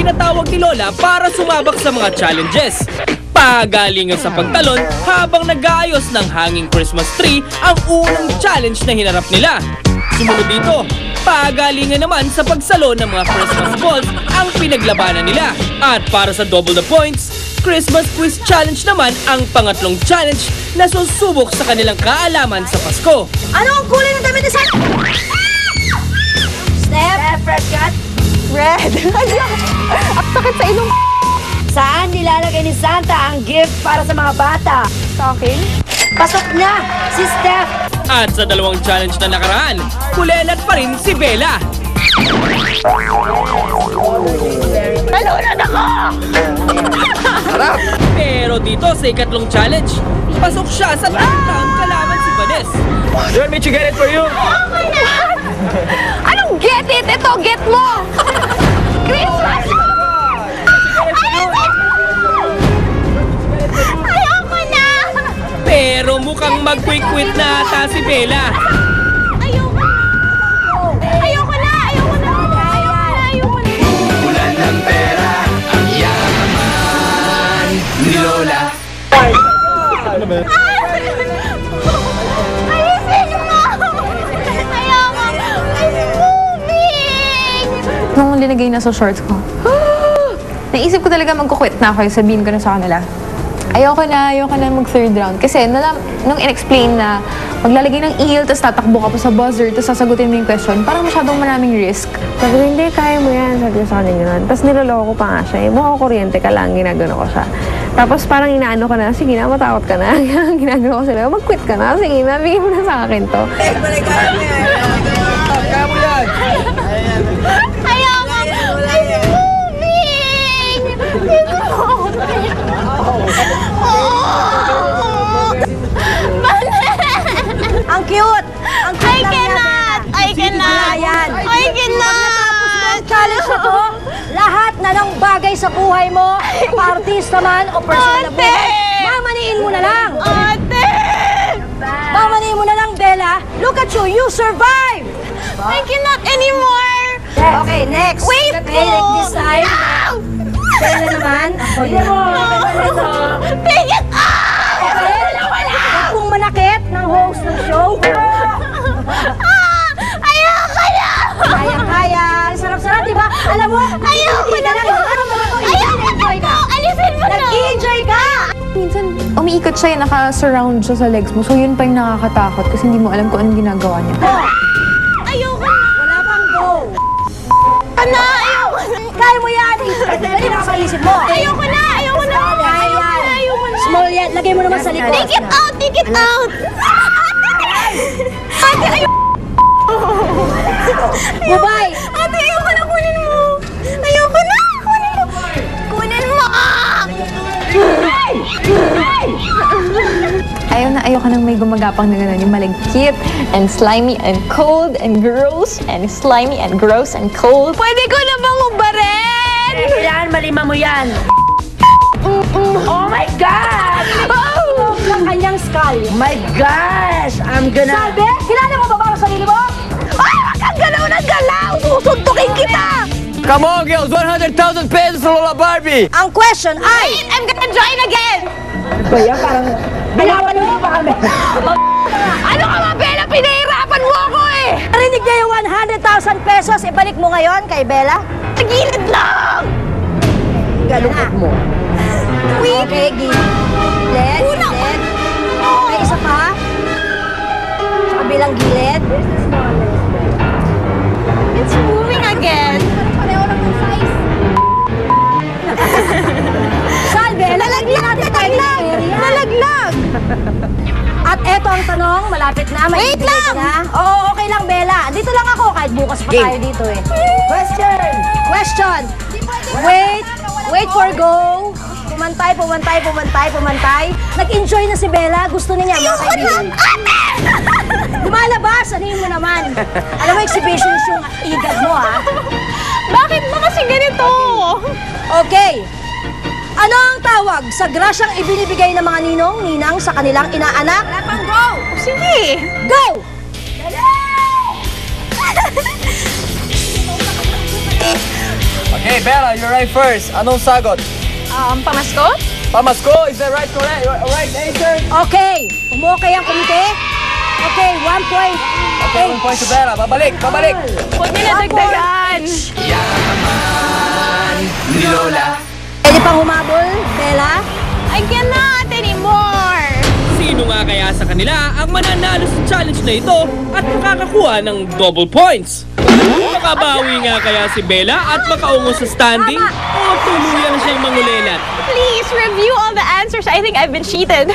tinatawag ni Lola para sumabak sa mga challenges. Pagalingan sa pagtalon habang nag-aayos ng hanging Christmas tree ang unang challenge na hinarap nila. Sumunod dito, pagalingan naman sa pagsalo ng mga Christmas balls ang pinaglabanan nila. At para sa double the points, Christmas quiz challenge naman ang pangatlong challenge na susubok sa kanilang kaalaman sa Pasko. Ano ang kulay ng damit ni Santa? Step, red cut. Red. Ang sakit sa ilong. Saan nilalagay ni Santa ang gift para sa mga bata? Sa akin? Pasok na si Steph. At sa dalawang challenge na nakaraan, kulelat pa rin si Bella. Nalunod ako! Pero dito sa ikatlong challenge, pasok siya sa taong kalaban si Vanessa. You want me to get it for you? Oh my God! Anong get it? Ito, get mo! Christmas! Ayoko na! Pero mukhang mag-quick-quit na ata si Bella. Ayoko na! Ayoko na! Ayoko na! Ayoko na! Ayoko na! Ulan ng pera, ang yaman ni Lola. Alisin mo! Ayoko! I'm moving! Nung linagay na sa shorts ko, naisip ko talaga magkukwit na ako. Sabihin ko na sa kanila, ayoko na mag-third round. Kasi nung in-explain na maglalagay ng eel, tapos tatakbo ka pa sa buzzer, tapos sasagutin mo yung question, parang masyadong maraming risk. Sabi ko, hindi, kaya mo yan. Sabi ko sa kanya gano'n. Tapos niloloko pa nga siya. Mukha kuryente ka lang, ginagano ko siya. Tapos parang inaano ka na, sige na, matakot ka na. Ginagawa ko sila, mag-quit ka na. Sige na, bigyan mo na sa akin to. Kaya mo yan! Ayoko! I'm moving! Ang cute! Ang cute I cannot! I cannot! I cannot! Challenge na to, lahat na ng bagay sa buhay mo, artista man o personal na buhay, mamaniin mo na lang. Ate! Mamaniin mo na lang, Bella. Look at you, you survived! I cannot anymore! Okay, next. Wait Okay, like this time. Bella naman. Take it off! Huwag pong manakit ng host ng show. Ayoko na! Kaya. Sarap-sarap, di ba? Alam mo, Ayoko na! Nag-enjoy ka. Alisin mo na! Nag-enjoy ka! Minsan, umiikot siya, naka-surround siya sa legs mo. So yun pa yung nakakatakot kasi hindi mo alam kung anong ginagawa niya. Ayoko na! Wala pang go. Ayoko na! Kaya mo yan. Dali na sa isip mo. Ayoko na! Ayoko na! Kaya yan. Ayoko na! Small yan. Lagay mo naman sa likod. Take it out! Take it out! Ate, ayoko! Bye-bye. Ate, ayoko na! Kunin mo! Ayoko na! Kunin mo! Kunin mo! Ayaw nang may gumagapang na gano'n, yung malagkit and slimy and cold and gross and slimy and gross and cold. Pwede ko na bang ubarin? Kailangan malima mo yan. Oh my God! Oh! Ang kanyang skull. My gosh! I'm gonna... Sabi, kilala mo ba ba ang sarili mo? Ay, wag kang galaw ng galaw! Susuntukin kita! Come on, girls! 100,000 pesos for Lola Barbie! Ang question ay... Wait, I'm gonna join again! Ba yan? Parang... Binawan mo pa kami. Ano ka ba, Bella? Pinahirapan mo ako eh! Narinig niya yung 100,000 pesos. Ibalik mo ngayon kay Bella. Tagilid lang! Galungkot mo. Okay, gilid. Unang- Gilid. May isa pa. Sa kabilang gilid. It's moving again. Pareho lang ng size. Saan, Bella? Hindi natin tayo area. Nalaglag! At eto ang tanong, malapit na. May Wait ibigay lang! ka na. Oo, okay lang, Bella. Dito lang ako, kahit bukas pa tayo dito eh. Question! Wait for go. Pumantay. Nag-enjoy na si Bella. Gusto niya, mga kaibigan. Lumalabas, anin mo naman. Alam mo, exhibitions yung igad mo, ha? Bakit ba kasi ganito? Okay. Ano ang tawag sa grasyang ibinibigay ng mga ninong-ninang sa kanilang inaanak? Go! Sige! Go! Okay, Bella, you're right first. Anong sagot? Pamasko? Pamasko is the right answer. Okay. Umukay ang komite. Okay, 1 point. Okay, 1 point to Bella. Babalik. Huwag nila dagdagan. Pwede pang humabol, Bella? I cannot anymore. Sino nga kaya sa kanila ang mananalo sa challenge na ito at makakakuha ng double points? Makabawi nga kaya si Bella at makaungo sa standing o tuluyang siyang mangulelat? Please review all the answers. I think I've been cheated.